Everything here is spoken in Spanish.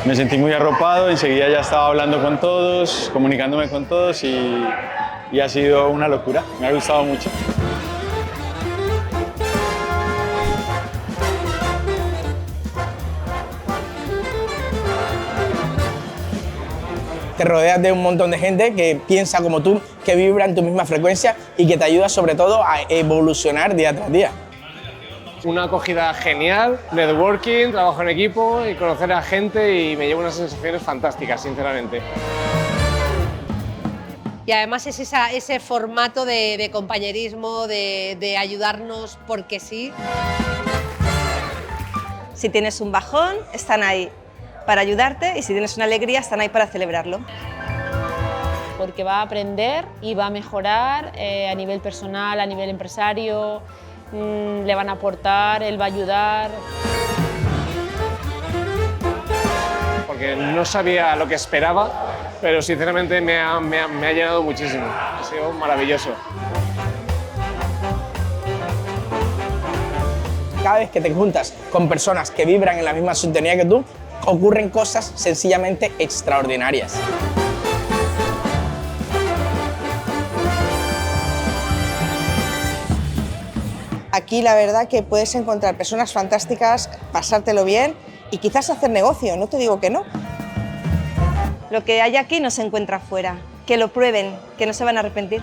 Me sentí muy arropado, enseguida ya estaba hablando con todos, comunicándome con todos y ha sido una locura, me ha gustado mucho. Te rodeas de un montón de gente que piensa como tú, que vibra en tu misma frecuencia y que te ayuda sobre todo a evolucionar día tras día. Una acogida genial, networking, trabajo en equipo y conocer a gente y me llevo unas sensaciones fantásticas, sinceramente. Y además es ese formato de compañerismo, de ayudarnos porque sí. Si tienes un bajón, están ahí para ayudarte y si tienes una alegría, están ahí para celebrarlo. Porque va a aprender y va a mejorar a nivel personal, a nivel empresario, le van a aportar, él va a ayudar. Porque no sabía lo que esperaba, pero sinceramente me ha llenado muchísimo, ha sido maravilloso. Cada vez que te juntas con personas que vibran en la misma sintonía que tú, ocurren cosas sencillamente extraordinarias. Aquí la verdad que puedes encontrar personas fantásticas, pasártelo bien y quizás hacer negocio, no te digo que no. Lo que hay aquí no se encuentra afuera. Que lo prueben, que no se van a arrepentir.